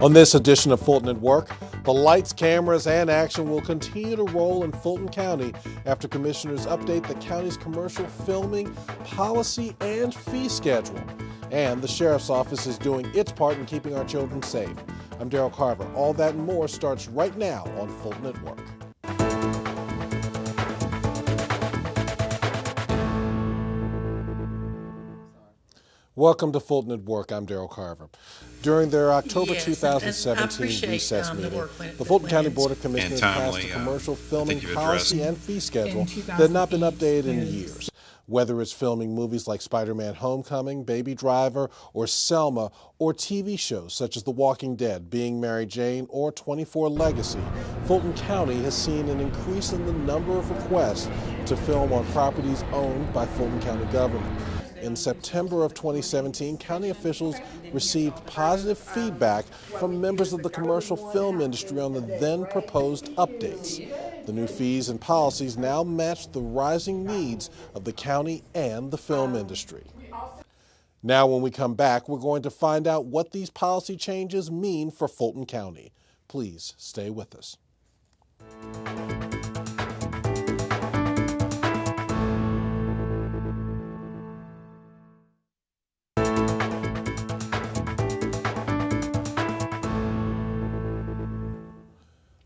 On this edition of Fulton at Work, the lights, cameras, and action will continue to roll in Fulton County after commissioners update the county's commercial filming policy and fee schedule. And the sheriff's office is doing its part in keeping our children safe. I'm Daryl Carver. All that and more starts right now on Fulton at Work. Welcome to Fulton at Work. I'm Daryl Carver. During their October 2017 recess meeting, the Fulton County Board of Commissioners passed a commercial filming policy and fee schedule that had not been updated in years. Whether it's filming movies like Spider-Man Homecoming, Baby Driver, or Selma, or TV shows such as The Walking Dead, Being Mary Jane, or 24 Legacy, Fulton County has seen an increase in the number of requests to film on properties owned by Fulton County government. In September of 2017, county officials received positive feedback from members of the commercial film industry on the then proposed updates. The new fees and policies now match the rising needs of the county and the film industry. Now, when we come back, we're going to find out what these policy changes mean for Fulton County. Please stay with us.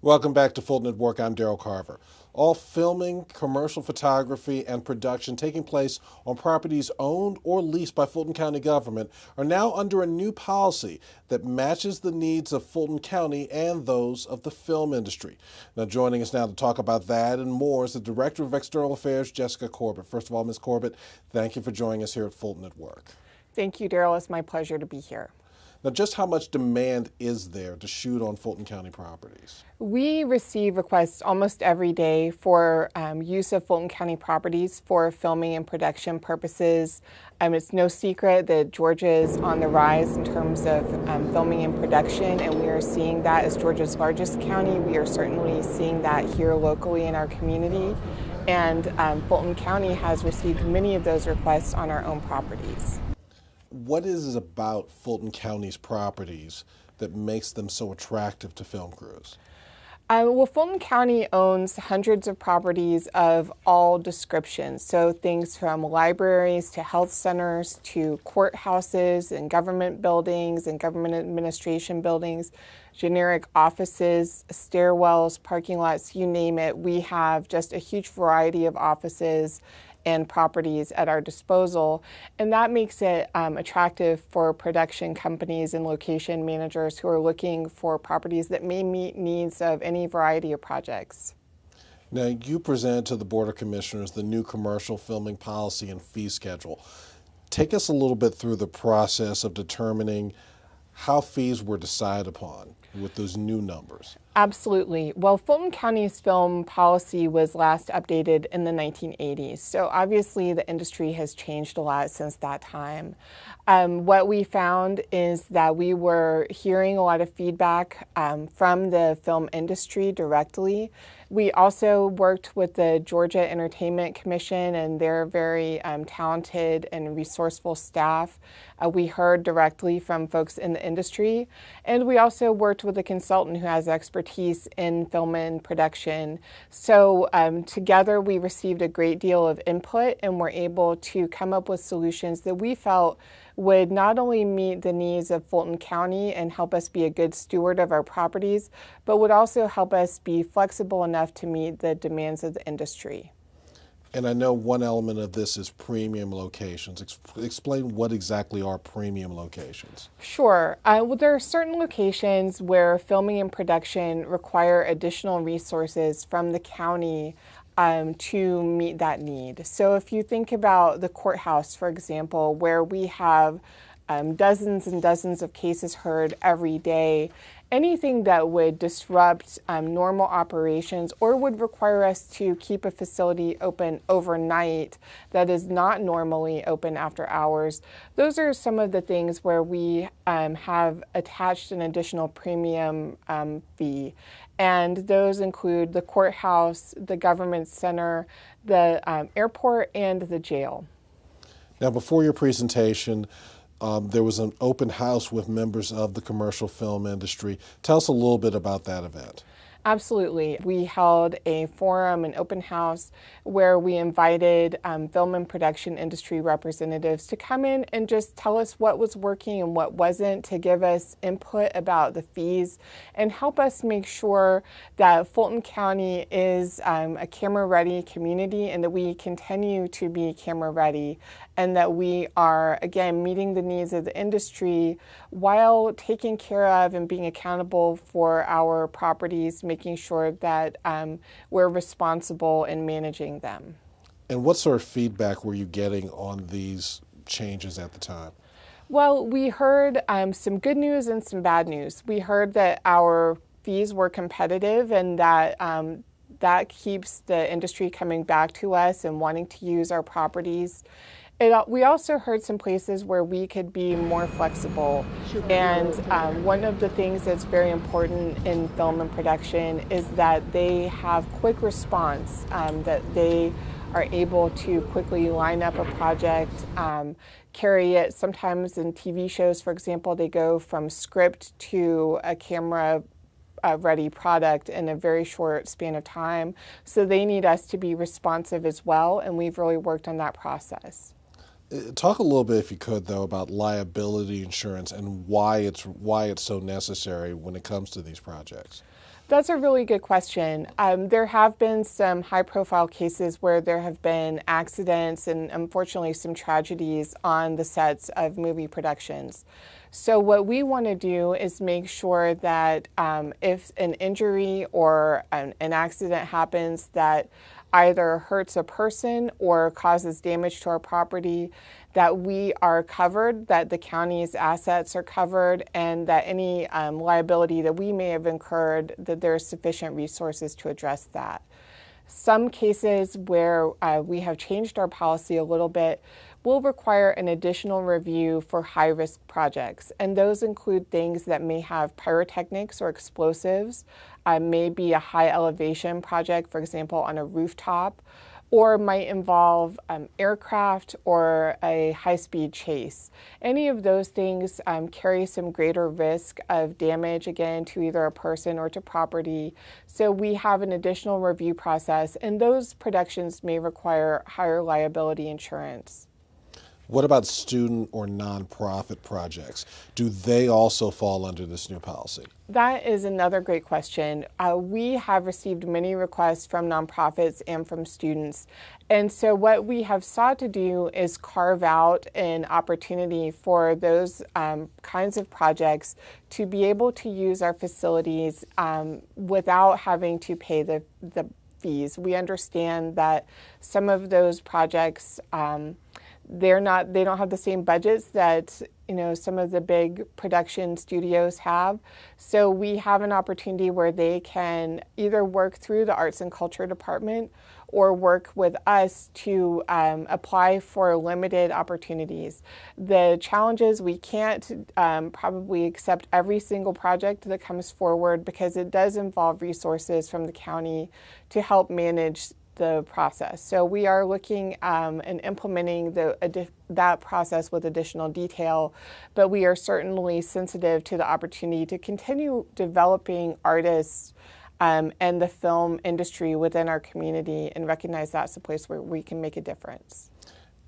Welcome back to Fulton at Work. I'm Daryl Carver. All filming, commercial photography, and production taking place on properties owned or leased by Fulton County government are now under a new policy that matches the needs of Fulton County and those of the film industry. Now, joining us now to talk about that and more is the Director of External Affairs, Jessica Corbett. First of all, Ms. Corbett, thank you for joining us here at Fulton at Work. Thank you, Daryl. It's my pleasure to be here. Now, just how much demand is there to shoot on Fulton County properties? We receive requests almost every day for use of Fulton County properties for filming and production purposes. It's no secret that Georgia is on the rise in terms of filming and production, and we are seeing that as Georgia's largest county. We are certainly seeing that here locally in our community, and Fulton County has received many of those requests on our own properties. What is it about Fulton County's properties that makes them so attractive to film crews? Well, Fulton County owns hundreds of properties of all descriptions. So things from libraries to health centers to courthouses and government buildings and government administration buildings, generic offices, stairwells, parking lots, you name it. We have just a huge variety of offices and properties at our disposal, and that makes it attractive for production companies and location managers who are looking for properties that may meet needs of any variety of projects. Now, you presented to the Board of Commissioners the new commercial filming policy and fee schedule. Take us a little bit through the process of determining how fees were decided upon with those new numbers. Absolutely. Well, Fulton County's film policy was last updated in the 1980s, so obviously the industry has changed a lot since that time. What we found is that we were hearing a lot of feedback from the film industry directly. We also worked with the Georgia Entertainment Commission and their very talented and resourceful staff. We heard directly from folks in the industry, and we also worked with a consultant who has expertise in film and production. So together we received a great deal of input and were able to come up with solutions that we felt would not only meet the needs of Fulton County and help us be a good steward of our properties, but would also help us be flexible enough to meet the demands of the industry. And I know one element of this is premium locations. Explain what exactly are premium locations. Sure. Well, there are certain locations where filming and production require additional resources from the county to meet that need. So if you think about the courthouse, for example, where we have dozens and dozens of cases heard every day, anything that would disrupt normal operations or would require us to keep a facility open overnight that is not normally open after hours, those are some of the things where we have attached an additional premium fee. And those include the courthouse, the government center, the airport, and the jail. Now, before your presentation, there was an open house with members of the commercial film industry. Tell us a little bit about that event. Absolutely. We held a forum, an open house, where we invited film and production industry representatives to come in and just tell us what was working and what wasn't, to give us input about the fees and help us make sure that Fulton County is a camera-ready community and that we continue to be camera-ready and that we are, again, meeting the needs of the industry while taking care of and being accountable for our properties, making sure that we're responsible in managing them. And what sort of feedback were you getting on these changes at the time? Well, we heard some good news and some bad news. We heard that our fees were competitive and that that keeps the industry coming back to us and wanting to use our properties. We also heard some places where we could be more flexible. And one of the things that's very important in film and production is that they have quick response, that they are able to quickly line up a project, carry it. Sometimes in TV shows, for example, they go from script to a camera ready product in a very short span of time. So they need us to be responsive as well, and we've really worked on that process. Talk a little bit, if you could, though, about liability insurance and why it's so necessary when it comes to these projects. That's a really good question. There have been some high-profile cases where there have been accidents and, unfortunately, some tragedies on the sets of movie productions. So what we want to do is make sure that if an injury or an accident happens that either hurts a person or causes damage to our property, that we are covered, that the county's assets are covered, and that any liability that we may have incurred, that there are sufficient resources to address that. Some cases where we have changed our policy a little bit will require an additional review for high-risk projects, and those include things that may have pyrotechnics or explosives, may be a high-elevation project, for example, on a rooftop, or might involve aircraft or a high-speed chase. Any of those things carry some greater risk of damage, again, to either a person or to property. So we have an additional review process, and those productions may require higher liability insurance. What about student or nonprofit projects? Do they also fall under this new policy? That is another great question. We have received many requests from nonprofits and from students. And so what we have sought to do is carve out an opportunity for those kinds of projects to be able to use our facilities without having to pay the fees. We understand that some of those projects they don't have the same budgets that some of the big production studios have. So we have an opportunity where they can either work through the Arts and Culture Department or work with us to apply for limited opportunities. The challenge is we can't probably accept every single project that comes forward because it does involve resources from the county to help manage the process. So we are looking and implementing that process with additional detail, but we are certainly sensitive to the opportunity to continue developing artists and the film industry within our community and recognize that's a place where we can make a difference.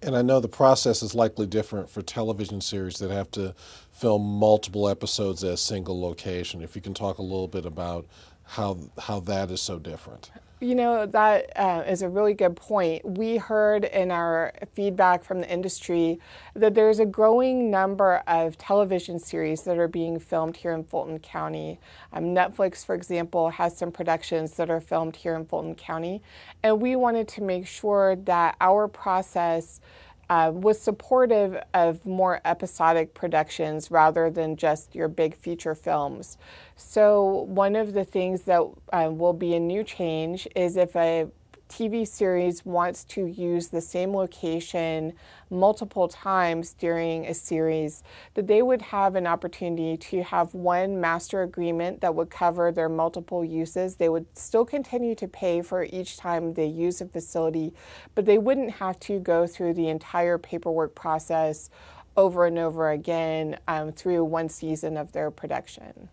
And I know the process is likely different for television series that have to film multiple episodes at a single location. If you can talk a little bit about how that is so different. That is a really good point. We heard in our feedback from the industry that there's a growing number of television series that are being filmed here in Fulton County. Netflix, for example, has some productions that are filmed here in Fulton County, and we wanted to make sure that our process was supportive of more episodic productions rather than just your big feature films. So one of the things that will be a new change is if a TV series wants to use the same location multiple times during a series, that they would have an opportunity to have one master agreement that would cover their multiple uses. They would still continue to pay for each time they use a facility, but they wouldn't have to go through the entire paperwork process over and over again through one season of their production.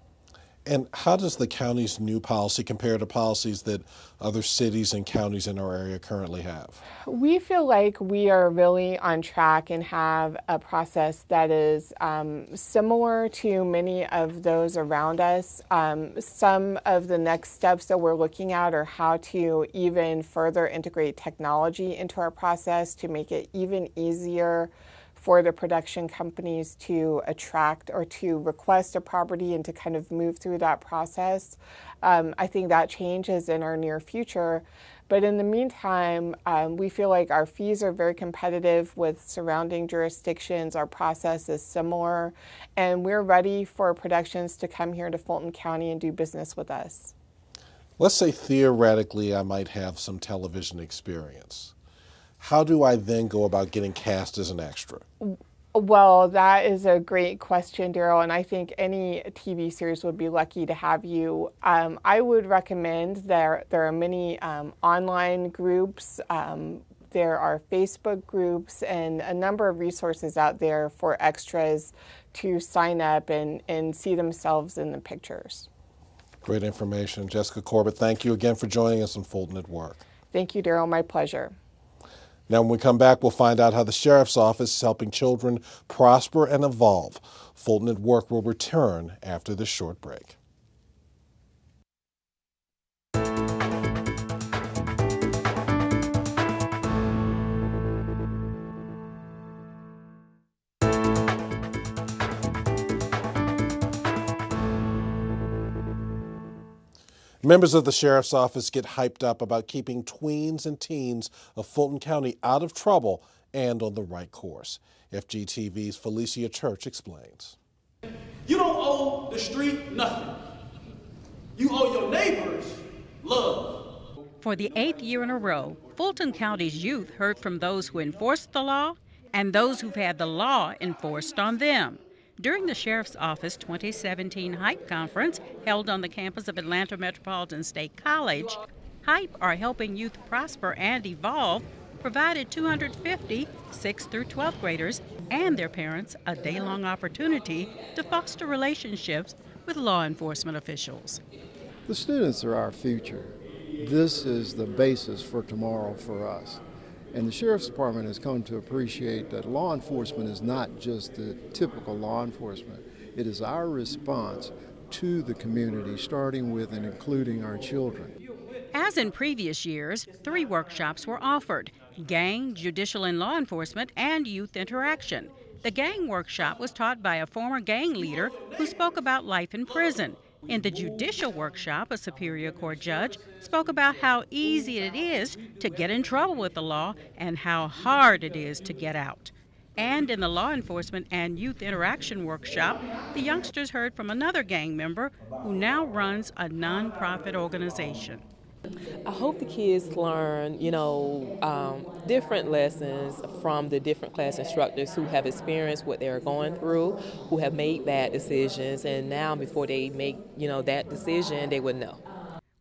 And how does the county's new policy compare to policies that other cities and counties in our area currently have? We feel like we are really on track and have a process that is similar to many of those around us. Some of the next steps that we're looking at are how to even further integrate technology into our process to make it even easier for the production companies to attract or to request a property and to kind of move through that process. I think that change is in our near future. But in the meantime, we feel like our fees are very competitive with surrounding jurisdictions. Our process is similar, and we're ready for productions to come here to Fulton County and do business with us. Let's say theoretically I might have some television experience. How do I then go about getting cast as an extra? Well, that is a great question, Daryl, and I think any TV series would be lucky to have you. I would recommend there are many online groups, there are Facebook groups, and a number of resources out there for extras to sign up and see themselves in the pictures. Great information. Jessica Corbett, thank you again for joining us on Fulton at Work. Thank you, Daryl. My pleasure. Now, when we come back, we'll find out how the Sheriff's Office is helping children prosper and evolve. Fulton at Work will return after this short break. Members of the Sheriff's Office get hyped up about keeping tweens and teens of Fulton County out of trouble and on the right course. FGTV's Felicia Church explains. You don't owe the street nothing. You owe your neighbors love. For the 8th year in a row, Fulton County's youth heard from those who enforced the law and those who've had the law enforced on them. During the Sheriff's Office 2017 H.Y.P.E conference held on the campus of Atlanta Metropolitan State College, H.Y.P.E are helping youth prosper and evolve, provided 250 6th through 12th graders and their parents a day-long opportunity to foster relationships with law enforcement officials. The students are our future. This is the basis for tomorrow for us. And the Sheriff's Department has come to appreciate that law enforcement is not just the typical law enforcement. It is our response to the community, starting with and including our children. As in previous years, 3 workshops were offered: gang, judicial and law enforcement, and youth interaction. The gang workshop was taught by a former gang leader who spoke about life in prison. In the judicial workshop, a Superior Court judge spoke about how easy it is to get in trouble with the law and how hard it is to get out. And in the law enforcement and youth interaction workshop, the youngsters heard from another gang member who now runs a nonprofit organization. I hope the kids learn, different lessons from the different class instructors who have experienced what they're going through, who have made bad decisions, and now before they make, that decision, they would know.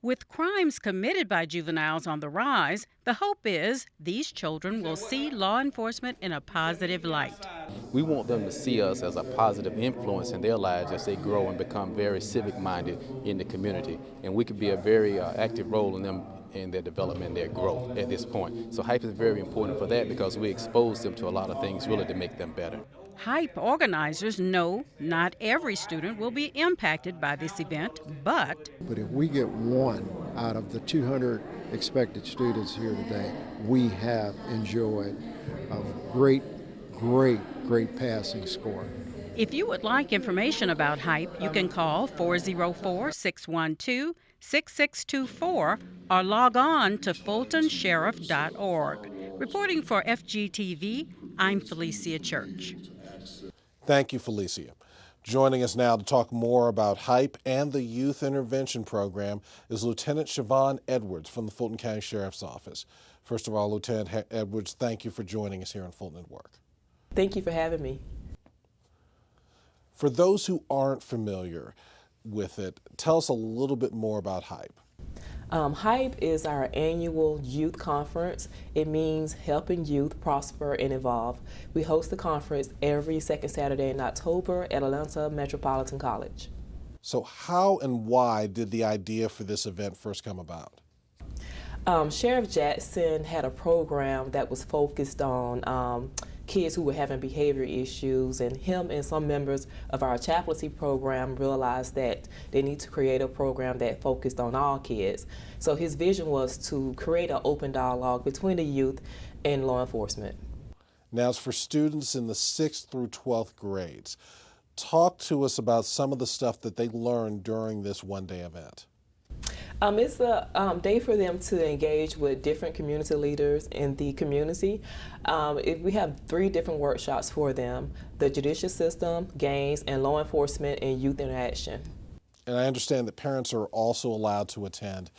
With crimes committed by juveniles on the rise, the hope is these children will see law enforcement in a positive light. We want them to see us as a positive influence in their lives as they grow and become very civic-minded in the community. And we could be a very active role in them in their development and their growth at this point. So H.Y.P.E is very important for that because we expose them to a lot of things really to make them better. H.Y.P.E organizers know not every student will be impacted by this event, but if we get one out of the 200 expected students here today, we have enjoyed a great passing score. If you would like information about H.Y.P.E, you can call 404-612-6624 or log on to fultonsheriff.org. Reporting for FGTV, I'm Felicia Church. Thank you, Felicia. Joining us now to talk more about H.Y.P.E and the Youth Intervention Program is Lieutenant Siobhan Edwards from the Fulton County Sheriff's Office. First of all, Lieutenant Edwards, thank you for joining us here on Fulton at Work. Thank you for having me. For those who aren't familiar with it, tell us a little bit more about H.Y.P.E. H.Y.P.E is our annual youth conference. It means helping youth prosper and evolve. We host the conference every second Saturday in October at Atlanta Metropolitan College. So how and why did the idea for this event first come about? Sheriff Jackson had a program that was focused on kids who were having behavior issues, and him and some members of our chaplaincy program realized that they need to create a program that focused on all kids. So his vision was to create an open dialogue between the youth and law enforcement. Now, as for students in the 6th through 12th grades, talk to us about some of the stuff that they learned during this one-day event. It's a day for them to engage with different community leaders in the community. We have 3 different workshops for them: the judicial system, gangs, and law enforcement and youth interaction. And I understand that parents are also allowed to attend.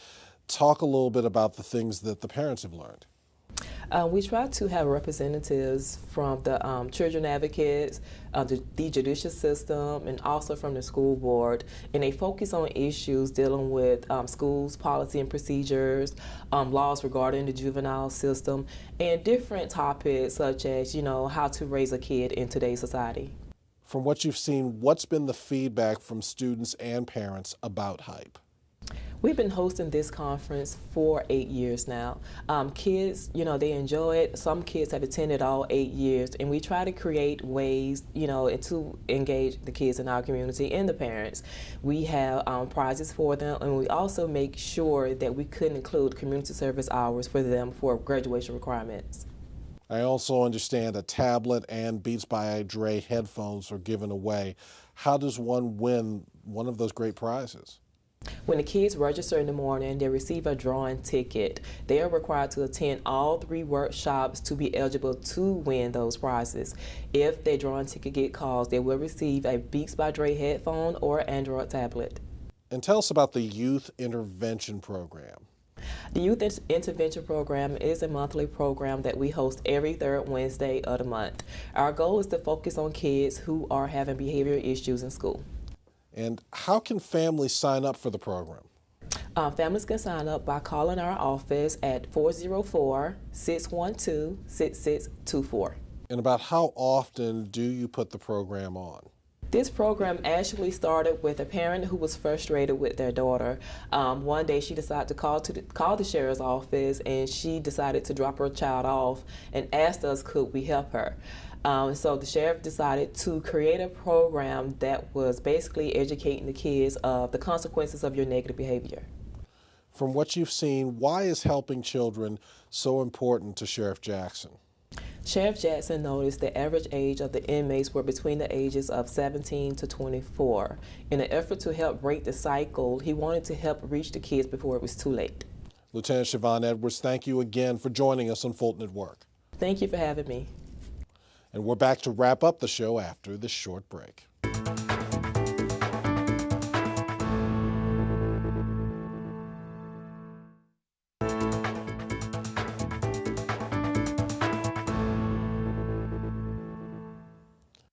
Talk a little bit about the things that the parents have learned. We try to have representatives from the children advocates, the judicial system, and also from the school board. And they focus on issues dealing with schools, policy and procedures, laws regarding the juvenile system, and different topics such as, how to raise a kid in today's society. From what you've seen, what's been the feedback from students and parents about H.Y.P.E? We've been hosting this conference for 8 years now. Kids, they enjoy it. Some kids have attended all 8 years, and we try to create ways, to engage the kids in our community and the parents. We have prizes for them, and we also make sure that we could include community service hours for them for graduation requirements. I also understand a tablet and Beats by Dre headphones are given away. How does one win one of those great prizes? When the kids register in the morning, they receive a drawing ticket. They are required to attend all 3 workshops to be eligible to win those prizes. If their drawing ticket gets called, they will receive a Beats by Dre headphone or Android tablet. And tell us about the Youth Intervention Program. The Youth Intervention Program is a monthly program that we host every 3rd Wednesday of the month. Our goal is to focus on kids who are having behavioral issues in school. And how can families sign up for the program? Families can sign up by calling our office at 404-612-6624. And about how often do you put the program on? This program actually started with a parent who was frustrated with their daughter. One day she decided to call the sheriff's office, and she decided to drop her child off and asked us could we help her. So the sheriff decided to create a program that was basically educating the kids of the consequences of your negative behavior. From what you've seen, why is helping children so important to Sheriff Jackson? Sheriff Jackson noticed the average age of the inmates were between the ages of 17 to 24. In an effort to help break the cycle, he wanted to help reach the kids before it was too late. Lieutenant Siobhan Edwards, thank you again for joining us on Fulton at Work. Thank you for having me. And we're back to wrap up the show after this short break.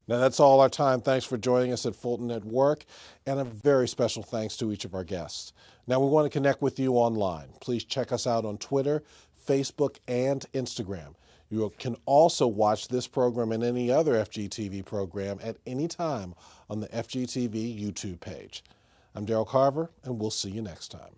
Now that's all our time. Thanks for joining us at Fulton at Work, and a very special thanks to each of our guests. Now we want to connect with you online. Please check us out on Twitter, Facebook, and Instagram. You can also watch this program and any other FGTV program at any time on the FGTV YouTube page. I'm Daryl Carver, and we'll see you next time.